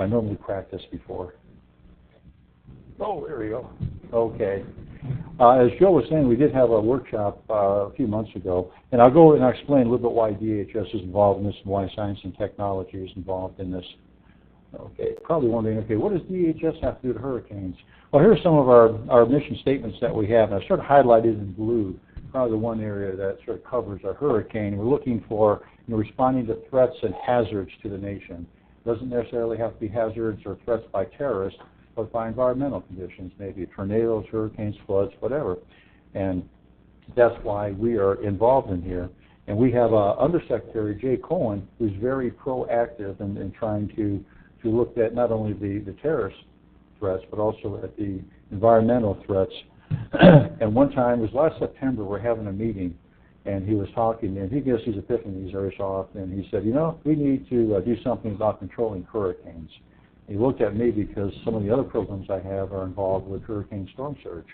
I normally practice before. Oh, there we go. Okay. As Joe was saying, we did have a workshop a few months ago, and I'll go and I'll explain a little bit why DHS is involved in this and why science and technology is involved in this. Okay, probably wondering, okay, what does DHS have to do to hurricanes? Well, here's some of our mission statements that we have, and I sort of highlighted in blue, probably the one area that sort of covers our hurricane. We're looking for responding to threats and hazards to the nation. It doesn't necessarily have to be hazards or threats by terrorists, but by environmental conditions, maybe tornadoes, hurricanes, floods, whatever. And that's why we are involved in here. And we have Undersecretary Jay Cohen, who's very proactive in trying to look at not only the terrorist threats, but also at the environmental threats. And one time, it was last September, we're having a meeting, and he was talking, and he gets these epiphanies every so often, and he said, we need to do something about controlling hurricanes. He looked at me because some of the other programs I have are involved with hurricane storm surge,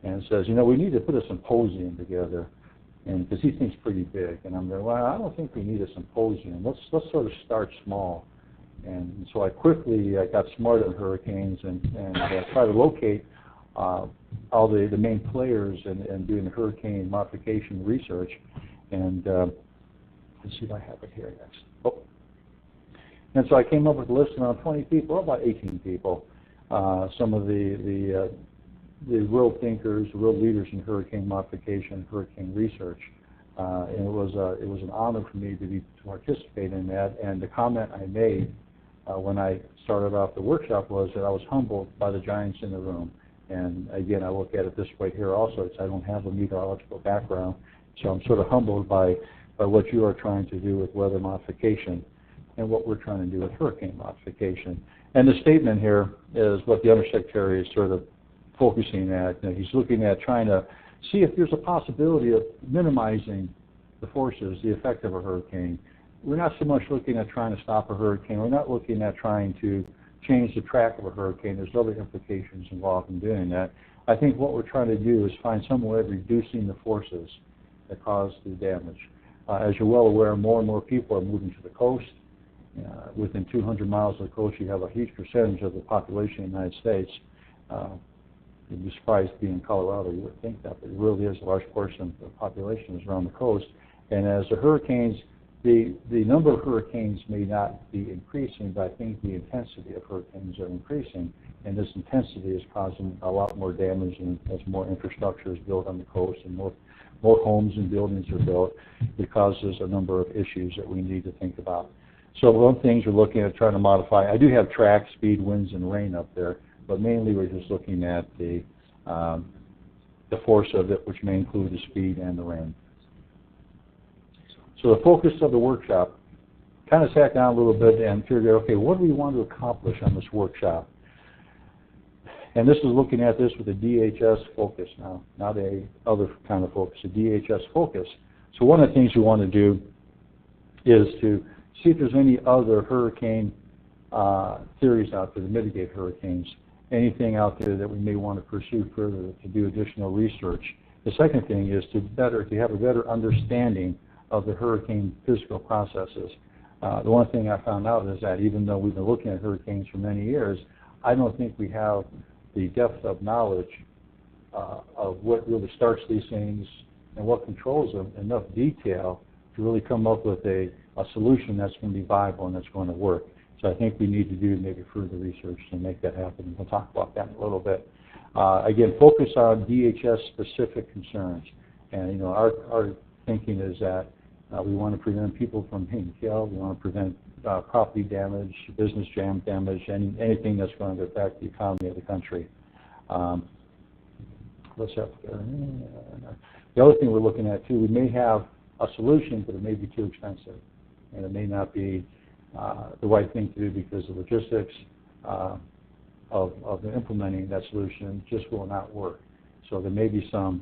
and says, we need to put a symposium together, and because he thinks pretty big. And I'm going, well, I don't think we need a symposium. Let's sort of start small. And so I quickly got smart on hurricanes and try to locate all the main players in doing the hurricane modification research. And let's see if I have it here next. Oh. And so I came up with a list of around 20 people, about 18 people. Some of the real thinkers, real leaders in hurricane modification, hurricane research. And it was an honor for me to participate in that. And the comment I made when I started off the workshop was that I was humbled by the giants in the room. And again, I look at it this way here also. I don't have a meteorological background, so I'm sort of humbled by what you are trying to do with weather modification and what we're trying to do with hurricane modification. And the statement here is what the Undersecretary is sort of focusing at. He's looking at trying to see if there's a possibility of minimizing the forces, the effect of a hurricane. We're not so much looking at trying to stop a hurricane. We're not looking at trying to change the track of a hurricane. There's other implications involved in doing that. I think what we're trying to do is find some way of reducing the forces that cause the damage. As you're well aware, more and more people are moving to the coast. Within 200 miles of the coast, you have a huge percentage of the population of the United States. You'd be surprised being in Colorado, you would think that, but it really is a large portion of the population is around the coast. And as the hurricanes, the number of hurricanes may not be increasing, but I think the intensity of hurricanes are increasing, and this intensity is causing a lot more damage, and as more infrastructure is built on the coast and more homes and buildings are built, it causes a number of issues that we need to think about. So one of the things we're looking at trying to modify, I do have track, speed, winds, and rain up there, but mainly we're just looking at the force of it, which may include the speed and the rain. So the focus of the workshop, kind of sat down a little bit and figured, okay, what do we want to accomplish on this workshop? And this is looking at this with a DHS focus now, not a other kind of focus, a DHS focus. So one of the things we want to do is to see if there's any other hurricane theories out there to mitigate hurricanes, anything out there that we may want to pursue further to do additional research. The second thing is to have a better understanding of the hurricane physical processes. The one thing I found out is that even though we've been looking at hurricanes for many years, I don't think we have the depth of knowledge of what really starts these things and what controls them in enough detail to really come up with a solution that's going to be viable and that's going to work. So I think we need to do maybe further research to make that happen. We'll talk about that in a little bit. Again, focus on DHS-specific concerns. And our thinking is that we want to prevent people from being killed. We want to prevent property damage, business jam damage, anything that's going to affect the economy of the country. Let's have the other thing we're looking at too. We may have a solution, but it may be too expensive, and it may not be the right thing to do because the logistics of implementing that solution just will not work. So there may be some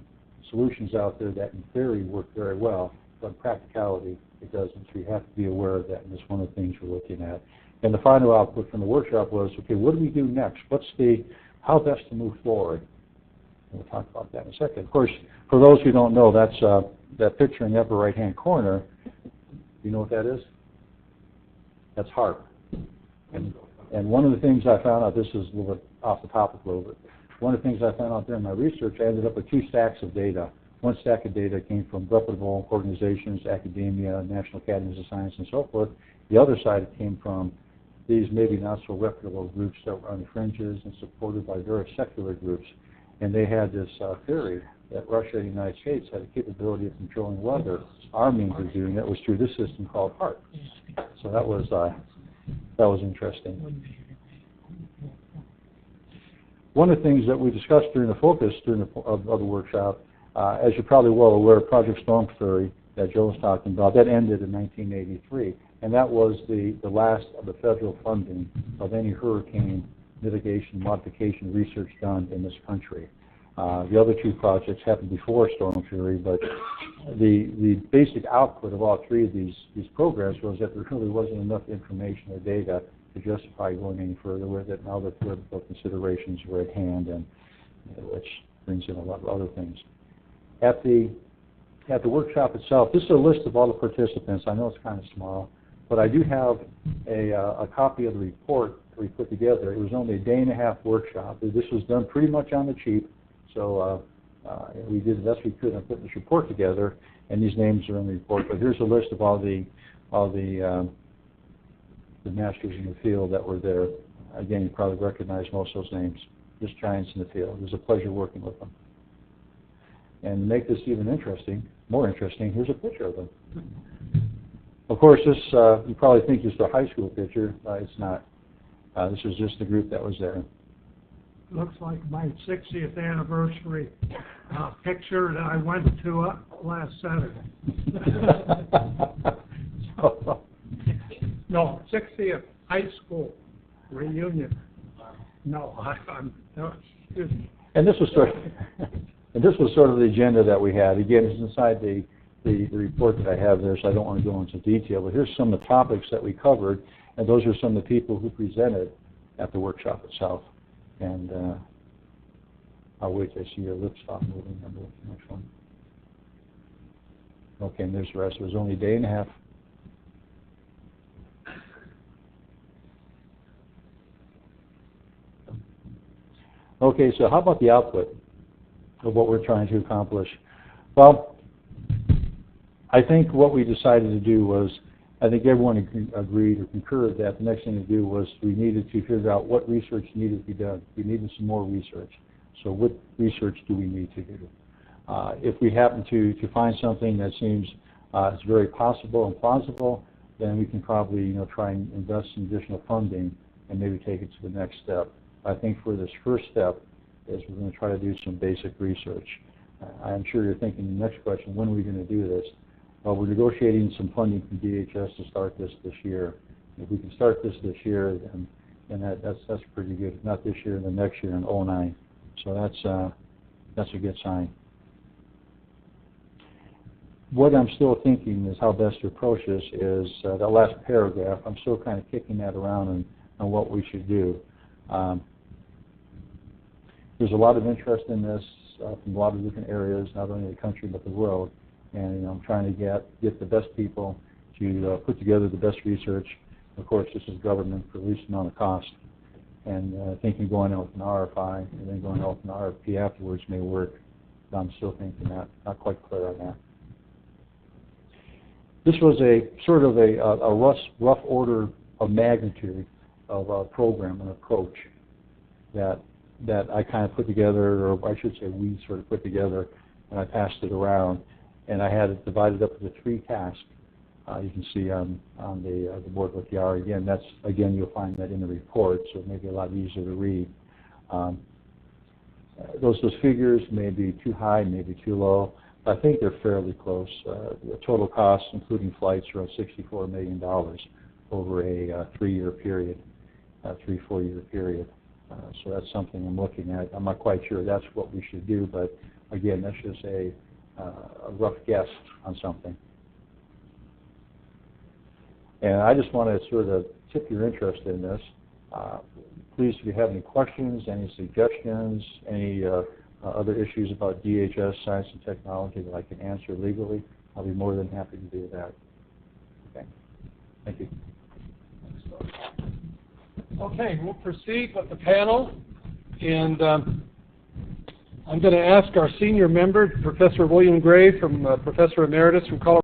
solutions out there that in theory work very well, but in practicality it doesn't. So we have to be aware of that, and that's one of the things we're looking at. And the final output from the workshop was, okay, what do we do next? How best to move forward? And we'll talk about that in a second. Of course, for those who don't know, that's that picture in the upper right-hand corner. Do you know what that is? That's HAARP. And And one of the things I found out, this is a little bit off the topic a little bit, one of the things I found out during my research, I ended up with 2 stacks of data. One stack of data came from reputable organizations, academia, National Academies of Science, and so forth. The other side came from these maybe not so reputable groups that were on the fringes and supported by very secular groups. And they had this theory that Russia and the United States had a capability of controlling weather. Our means of doing it was through this system called HAARP. So that was interesting. One of the things that we discussed during the focus of the workshop, as you're probably well aware, Project Storm Fury that Joe was talking about, that ended in 1983. And that was the last of the federal funding of any hurricane mitigation, modification research done in this country. The other 2 projects happened before Storm Fury, but the basic output of all 3 of these programs was that there really wasn't enough information or data to justify going any further with it. Now that political considerations were at hand, and which brings in a lot of other things. At the workshop itself, this is a list of all the participants. I know it's kind of small, but I do have a copy of the report that we put together. It was only a day-and-a-half workshop. This was done pretty much on the cheap, so we did the best we could on putting this report together, and these names are in the report. But here's a list of all the masters in the field that were there. Again, you probably recognize most of those names, just giants in the field. It was a pleasure working with them. And to make this even more interesting, here's a picture of them. Of course, this, you probably think is the high school picture. It's not. This is just the group that was there. Looks like my 60th anniversary picture that I went to last Saturday. No, 60th high school reunion. No, I'm no, excuse me. And this was sort of the agenda that we had. Again, it's inside the report that I have there, so I don't want to go into detail. But here's some of the topics that we covered, and those are some of the people who presented at the workshop itself. And I'll wait till I see your lips stop moving. I'll move to the next one. Okay, and there's the rest. It was only a day and a half. Okay, so how about the output of what we're trying to accomplish? Well, I think what we decided to do was, I think everyone agreed or concurred that the next thing to do was we needed to figure out what research needed to be done. We needed some more research. So what research do we need to do? If we happen to find something that seems is very possible and plausible, then we can probably try and invest some additional funding and maybe take it to the next step. I think for this first step is we're going to try to do some basic research. I'm sure you're thinking the next question, when are we going to do this? Well, we're negotiating some funding from DHS to start this year. If we can start this year, then that's pretty good. If not this year, then next year in 2009. So that's a good sign. What I'm still thinking is how best to approach this is that last paragraph. I'm still kind of kicking that around on what we should do. There's a lot of interest in this from a lot of different areas, not only the country but the world. And I'm trying to get the best people to put together the best research. Of course, this is government for the least amount of cost. And thinking going out with an RFI and then going out with an RFP afterwards may work. But I'm still thinking that, not quite clear on that. This was a sort of a rough order of magnitude of a program and approach that I kind of put together, or I should say we sort of put together, and I passed it around. And I had it divided up into 3 tasks. You can see on the board what they are. Again, you'll find that in the report, so it may be a lot easier to read. Those figures may be too high, maybe too low. I think they're fairly close. The total costs, including flights, are $64 million over a 3-year period, 3-4-year period. So that's something I'm looking at. I'm not quite sure that's what we should do, but again, that's just a rough guess on something. And I just want to sort of tip your interest in this. Please, if you have any questions, any suggestions, any other issues about DHS, science and technology that I can answer legally, I'll be more than happy to do that. Okay. Thank you. Okay, we'll proceed with the panel, and I'm going to ask our senior member, Professor William Gray, Professor Emeritus from Colorado